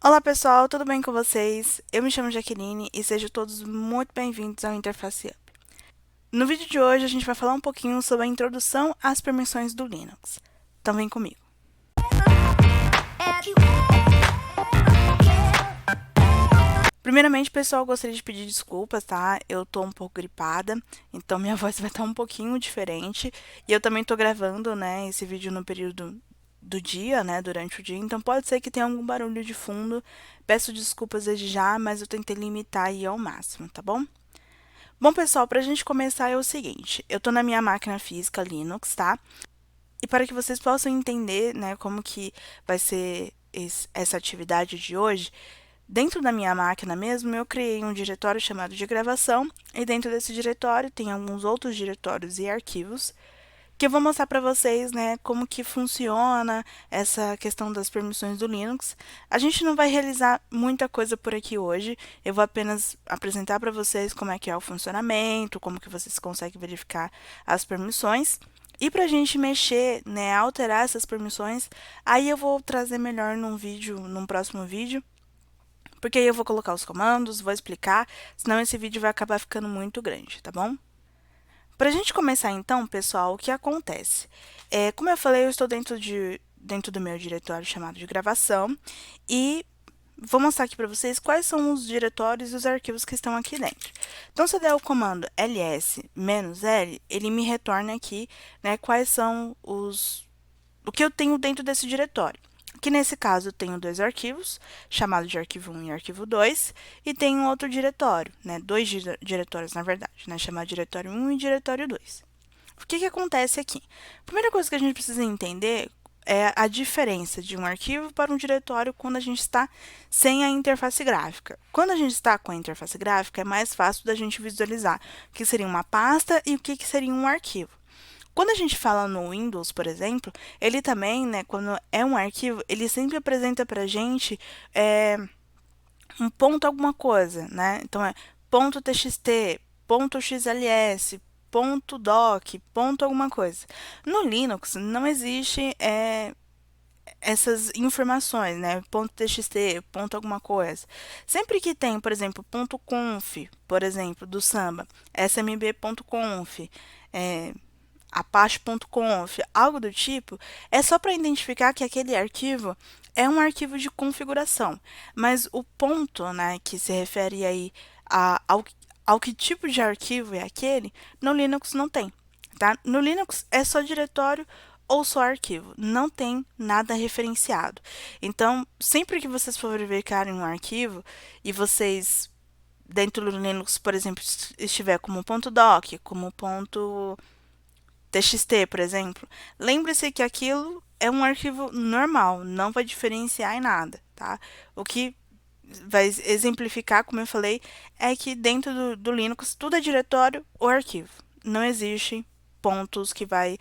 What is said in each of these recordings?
Olá pessoal, tudo bem com vocês? Eu me chamo Jaqueline e sejam todos muito bem-vindos ao Interface Up. No vídeo de hoje a gente vai falar um pouquinho sobre a introdução às permissões do Linux. Então vem comigo. Primeiramente, pessoal, eu gostaria de pedir desculpas, tá? Eu tô um pouco gripada, então minha voz vai estar um pouquinho diferente. E eu também tô gravando, né, esse vídeo no período do dia, né, durante o dia, então pode ser que tenha algum barulho de fundo. Peço desculpas desde já, mas eu tentei limitar aí ao máximo, tá bom? Bom, pessoal, para a gente começar é o seguinte, eu tô na minha máquina física Linux, tá? E para que vocês possam entender, né, como que vai ser essa atividade de hoje, dentro da minha máquina mesmo, eu criei um diretório chamado de gravação, e dentro desse diretório tem alguns outros diretórios e arquivos, que eu vou mostrar para vocês, né, como que funciona essa questão das permissões do Linux. A gente não vai realizar muita coisa por aqui hoje, eu vou apenas apresentar para vocês como é que é o funcionamento, como que vocês conseguem verificar as permissões. E para a gente mexer, né, alterar essas permissões, aí eu vou trazer melhor num próximo vídeo, porque aí eu vou colocar os comandos, vou explicar, senão esse vídeo vai acabar ficando muito grande, tá bom? Para a gente começar então, pessoal, o que acontece? Como eu falei, eu estou dentro do meu diretório chamado de gravação e vou mostrar aqui para vocês quais são os diretórios e os arquivos que estão aqui dentro. Então, se eu der o comando ls-l, ele me retorna aqui, né, quais são o que eu tenho dentro desse diretório. Que nesse caso eu tenho dois arquivos, chamados de arquivo 1 e arquivo 2, e tenho um outro diretório, né, dois diretórios na verdade, né, chamado diretório 1 e diretório 2. O que acontece aqui? A primeira coisa que a gente precisa entender é a diferença de um arquivo para um diretório quando a gente está sem a interface gráfica. Quando a gente está com a interface gráfica, é mais fácil da gente visualizar o que seria uma pasta e o que seria um arquivo. Quando a gente fala no Windows, por exemplo, ele também, né, quando é um arquivo, ele sempre apresenta para a gente um ponto alguma coisa, né? Então é ponto .txt, ponto .xls, ponto .doc, ponto alguma coisa. No Linux não existe essas informações, né? Ponto .txt, ponto alguma coisa. Sempre que tem, por exemplo, ponto .conf, por exemplo, do Samba, smb.conf, apache.conf, algo do tipo, é só para identificar que aquele arquivo é um arquivo de configuração. Mas o ponto, né, que se refere aí ao que tipo de arquivo é aquele, no Linux não tem, tá? No Linux é só diretório ou só arquivo, não tem nada referenciado. Então, sempre que vocês for verificarem um arquivo e vocês dentro do Linux, por exemplo, estiver como ponto .doc, como ponto .txt, por exemplo, lembre-se que aquilo é um arquivo normal, não vai diferenciar em nada, tá? O que vai exemplificar, como eu falei, é que dentro do Linux tudo é diretório ou arquivo. Não existe pontos que vai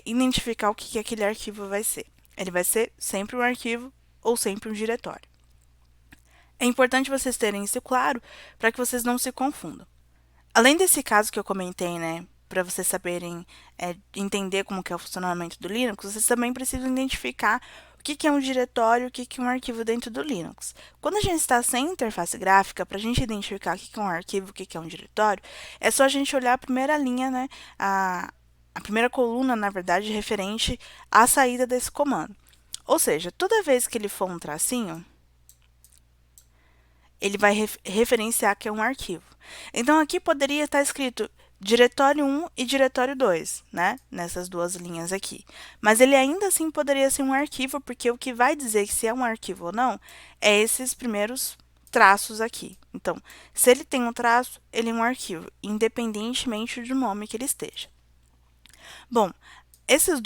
identificar o que aquele arquivo vai ser. Ele vai ser sempre um arquivo ou sempre um diretório. É importante vocês terem isso claro para que vocês não se confundam. Além desse caso que eu comentei, né, para vocês saberem entender como que é o funcionamento do Linux, vocês também precisam identificar o que é um diretório, o que é um arquivo dentro do Linux. Quando a gente está sem interface gráfica, para a gente identificar o que é um arquivo, o que é um diretório, é só a gente olhar a primeira linha, né, a primeira coluna, na verdade, referente à saída desse comando. Ou seja, toda vez que ele for um tracinho, ele vai referenciar que é um arquivo. Então, aqui poderia estar escrito diretório 1 e diretório 2, né? Nessas duas linhas aqui. Mas ele ainda assim poderia ser um arquivo, porque o que vai dizer se é um arquivo ou não é esses primeiros traços aqui. Então, se ele tem um traço, ele é um arquivo, independentemente do nome que ele esteja. Bom, esses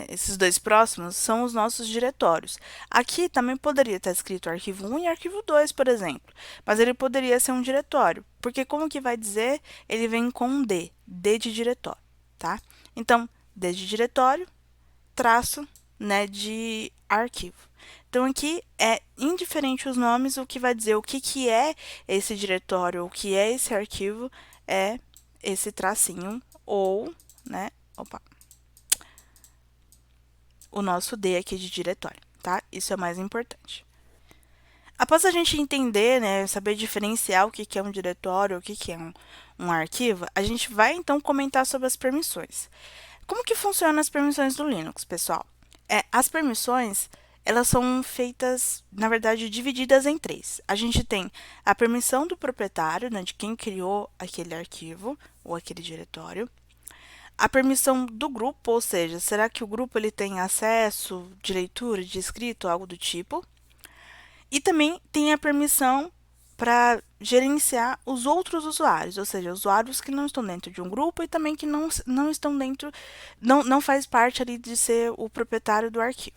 esses dois próximos são os nossos diretórios. Aqui também poderia estar escrito arquivo 1 e arquivo 2, por exemplo, mas ele poderia ser um diretório, porque como que vai dizer? Ele vem com um D de diretório, tá? Então, D de diretório, traço, né, de arquivo. Então, aqui é indiferente os nomes, o que vai dizer o que é esse diretório, o que é esse arquivo, é esse tracinho ou, né, opa, o nosso D aqui de diretório, tá? Isso é o mais importante. Após a gente entender, né, saber diferenciar o que que é um diretório, o que que é um arquivo, a gente vai então comentar sobre as permissões. Como que funcionam as permissões do Linux, pessoal? As permissões, elas são feitas, na verdade, divididas em três. A gente tem a permissão do proprietário, né, de quem criou aquele arquivo ou aquele diretório. A permissão do grupo, ou seja, será que o grupo ele tem acesso de leitura, de escrito, algo do tipo? E também tem a permissão para gerenciar os outros usuários, ou seja, usuários que não estão dentro de um grupo e também que não estão dentro, não faz parte ali de ser o proprietário do arquivo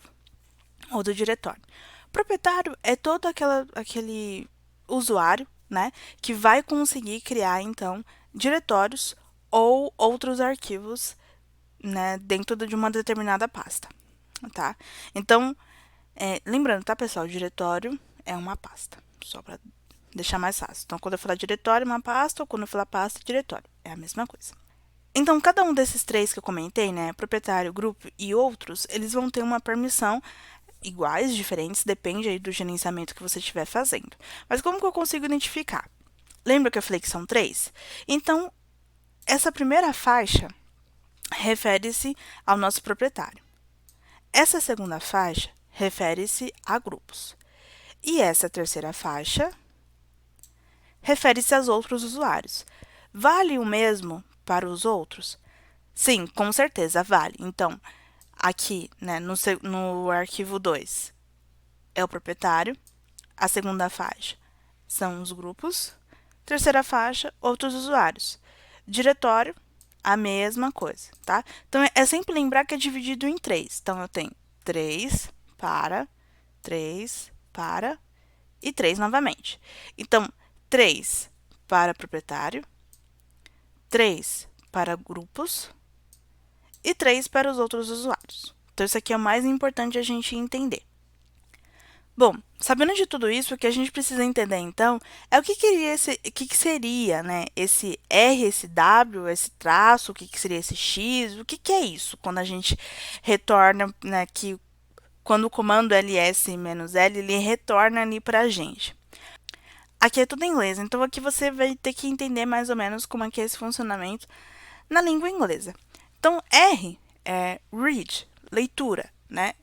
ou do diretório. Proprietário é todo aquele usuário, né, que vai conseguir criar, então, diretórios ou outros arquivos, né, dentro de uma determinada pasta, tá? Então, lembrando, tá, pessoal? Diretório é uma pasta, só para deixar mais fácil. Então, quando eu falar diretório, é uma pasta, ou quando eu falar pasta, diretório. É a mesma coisa. Então, cada um desses três que eu comentei, né, proprietário, grupo e outros, eles vão ter uma permissão iguais, diferentes, depende aí do gerenciamento que você estiver fazendo. Mas como que eu consigo identificar? Lembra que eu falei que são três? Então, essa primeira faixa refere-se ao nosso proprietário. Essa segunda faixa refere-se a grupos. E essa terceira faixa refere-se aos outros usuários. Vale o mesmo para os outros? Sim, com certeza vale. Então, aqui, né, no arquivo 2 é o proprietário, a segunda faixa são os grupos, terceira faixa, outros usuários. Diretório, a mesma coisa, tá? Então, é sempre lembrar que é dividido em três. Então, eu tenho 3 para, 3 para e 3 novamente. Então, 3 para proprietário, 3 para grupos e 3 para os outros usuários. Então, isso aqui é o mais importante a gente entender. Bom, sabendo de tudo isso, o que a gente precisa entender, então, é o que seria, né, esse R, esse W, esse traço, o que seria esse X, o que é isso quando a gente retorna, né, que quando o comando ls-l, ele retorna ali para a gente. Aqui é tudo em inglês, então aqui você vai ter que entender mais ou menos como é que é esse funcionamento na língua inglesa. Então, R é read, leitura, né?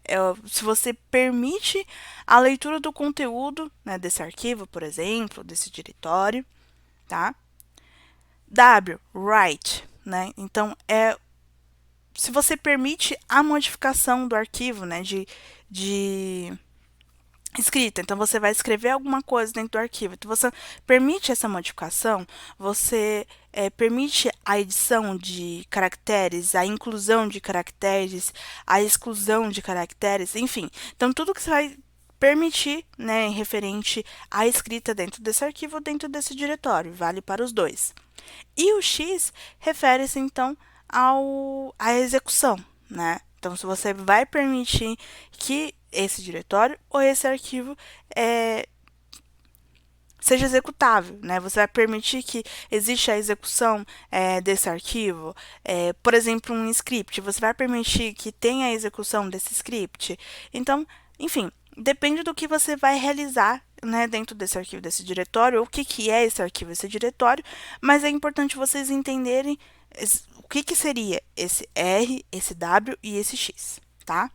Se você permite a leitura do conteúdo, né, desse arquivo, por exemplo, desse diretório, tá? W, write, né? Então, se você permite a modificação do arquivo, né, de escrita. Então, você vai escrever alguma coisa dentro do arquivo. Então, você permite essa modificação, você permite a edição de caracteres, a inclusão de caracteres, a exclusão de caracteres, enfim. Então, tudo que você vai permitir, né, referente à escrita dentro desse arquivo, dentro desse diretório, vale para os dois. E o X refere-se, então, à execução, né? Então, se você vai permitir que esse diretório ou esse arquivo seja executável, né? Você vai permitir que exista a execução desse arquivo, por exemplo, um script. Você vai permitir que tenha a execução desse script. Então, enfim, depende do que você vai realizar, né, dentro desse arquivo, desse diretório, ou o que é esse arquivo, esse diretório, mas é importante vocês entenderem o que seria esse R, esse W e esse X, tá?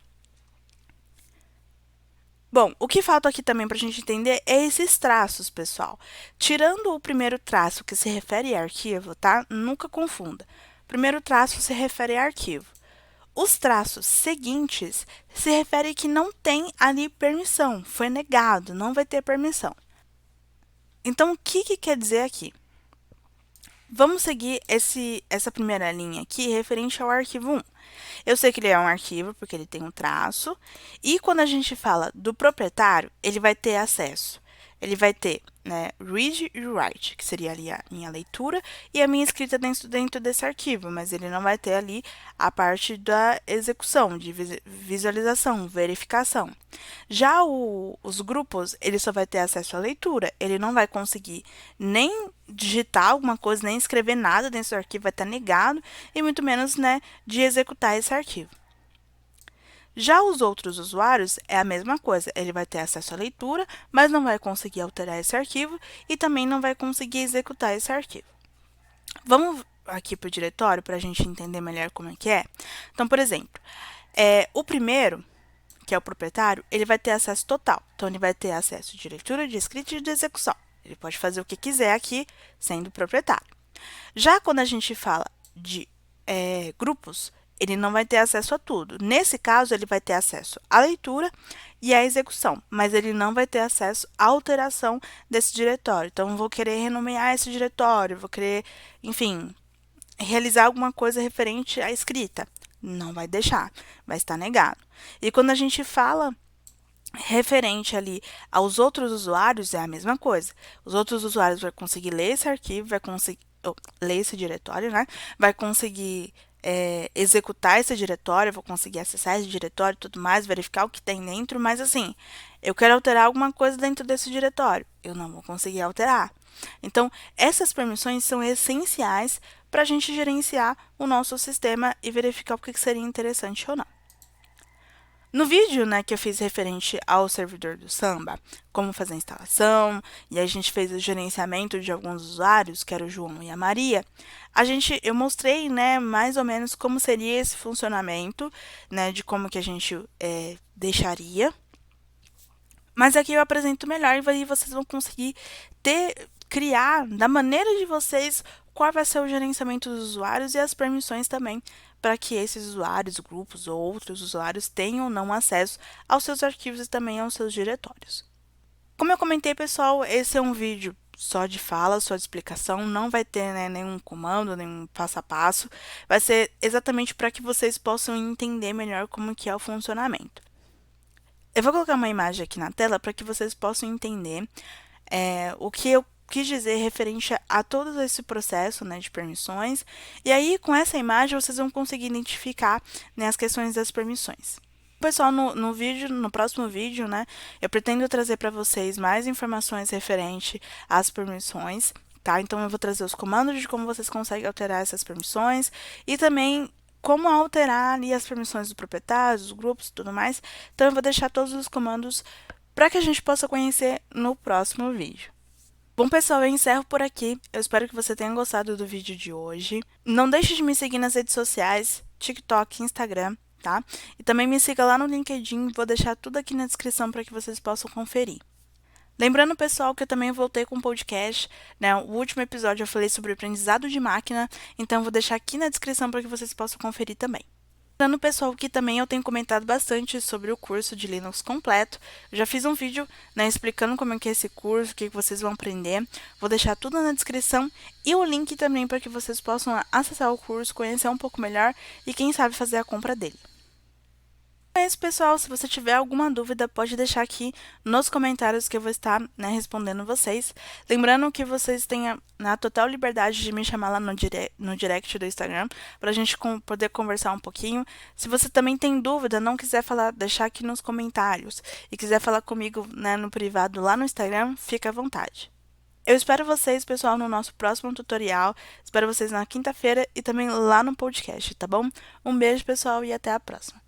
Bom, o que falta aqui também para a gente entender é esses traços, pessoal. Tirando o primeiro traço que se refere a arquivo, tá? Nunca confunda. O primeiro traço se refere a arquivo. Os traços seguintes se referem que não tem ali permissão, foi negado, não vai ter permissão. Então, o que quer dizer aqui? Vamos seguir essa primeira linha aqui referente ao arquivo 1. Eu sei que ele é um arquivo porque ele tem um traço, e quando a gente fala do proprietário, ele vai ter acesso. Ele vai ter, né, read e write, que seria ali a minha leitura e a minha escrita dentro desse arquivo, mas ele não vai ter ali a parte da execução, de visualização, verificação. Já os grupos, ele só vai ter acesso à leitura, ele não vai conseguir nem digitar alguma coisa, nem escrever nada dentro do arquivo, vai estar negado, e muito menos, né, de executar esse arquivo. Já os outros usuários é a mesma coisa, ele vai ter acesso à leitura, mas não vai conseguir alterar esse arquivo e também não vai conseguir executar esse arquivo. Vamos aqui para o diretório para a gente entender melhor como é que é. Então, por exemplo, o primeiro, que é o proprietário, ele vai ter acesso total. Então, ele vai ter acesso de leitura, de escrita e de execução. Ele pode fazer o que quiser aqui, sendo proprietário. Já quando a gente fala de grupos, ele não vai ter acesso a tudo. Nesse caso, ele vai ter acesso à leitura e à execução, mas ele não vai ter acesso à alteração desse diretório. Então, eu vou querer renomear esse diretório, vou querer, enfim, realizar alguma coisa referente à escrita. Não vai deixar, vai estar negado. E quando a gente fala referente ali aos outros usuários, é a mesma coisa. Os outros usuários vão conseguir ler esse arquivo, vai conseguir ler esse diretório, né? Vai conseguir executar esse diretório, vou conseguir acessar esse diretório e tudo mais, verificar o que tem dentro, mas assim, eu quero alterar alguma coisa dentro desse diretório, eu não vou conseguir alterar. Então, essas permissões são essenciais para a gente gerenciar o nosso sistema e verificar o que seria interessante ou não. No vídeo, né, que eu fiz referente ao servidor do Samba, como fazer a instalação, e a gente fez o gerenciamento de alguns usuários, que era o João e a Maria, eu mostrei, né, mais ou menos como seria esse funcionamento, né, de como que a gente deixaria. Mas aqui eu apresento melhor e aí vocês vão conseguir criar, da maneira de vocês, qual vai ser o gerenciamento dos usuários e as permissões também, para que esses usuários, grupos ou outros usuários tenham ou não acesso aos seus arquivos e também aos seus diretórios. Como eu comentei, pessoal, esse é um vídeo só de fala, só de explicação, não vai ter, né, nenhum comando, nenhum passo a passo, vai ser exatamente para que vocês possam entender melhor como que é o funcionamento. Eu vou colocar uma imagem aqui na tela para que vocês possam entender o que eu quis dizer referente a todo esse processo, né, de permissões. E aí, com essa imagem, vocês vão conseguir identificar, né, as questões das permissões. Pessoal, no próximo vídeo, né, eu pretendo trazer para vocês mais informações referente às permissões, tá? Então, eu vou trazer os comandos de como vocês conseguem alterar essas permissões e também como alterar ali as permissões dos proprietários, dos grupos e tudo mais. Então, eu vou deixar todos os comandos para que a gente possa conhecer no próximo vídeo. Bom, pessoal, eu encerro por aqui. Eu espero que você tenha gostado do vídeo de hoje. Não deixe de me seguir nas redes sociais, TikTok, Instagram, tá? E também me siga lá no LinkedIn, vou deixar tudo aqui na descrição para que vocês possam conferir. Lembrando, pessoal, que eu também voltei com um podcast, né? O último episódio eu falei sobre aprendizado de máquina, então vou deixar aqui na descrição para que vocês possam conferir também. Lembrando, pessoal, que também eu tenho comentado bastante sobre o curso de Linux completo. Eu já fiz um vídeo, né, explicando como é que é esse curso, o que vocês vão aprender. Vou deixar tudo na descrição e o link também para que vocês possam acessar o curso, conhecer um pouco melhor e quem sabe fazer a compra dele. É isso, pessoal. Se você tiver alguma dúvida, pode deixar aqui nos comentários que eu vou estar, né, respondendo vocês. Lembrando que vocês têm a total liberdade de me chamar lá no direct do Instagram, para a gente poder conversar um pouquinho. Se você também tem dúvida, não quiser falar, deixar aqui nos comentários e quiser falar comigo, né, no privado lá no Instagram, fica à vontade. Eu espero vocês, pessoal, no nosso próximo tutorial. Espero vocês na quinta-feira e também lá no podcast, tá bom? Um beijo, pessoal, e até a próxima.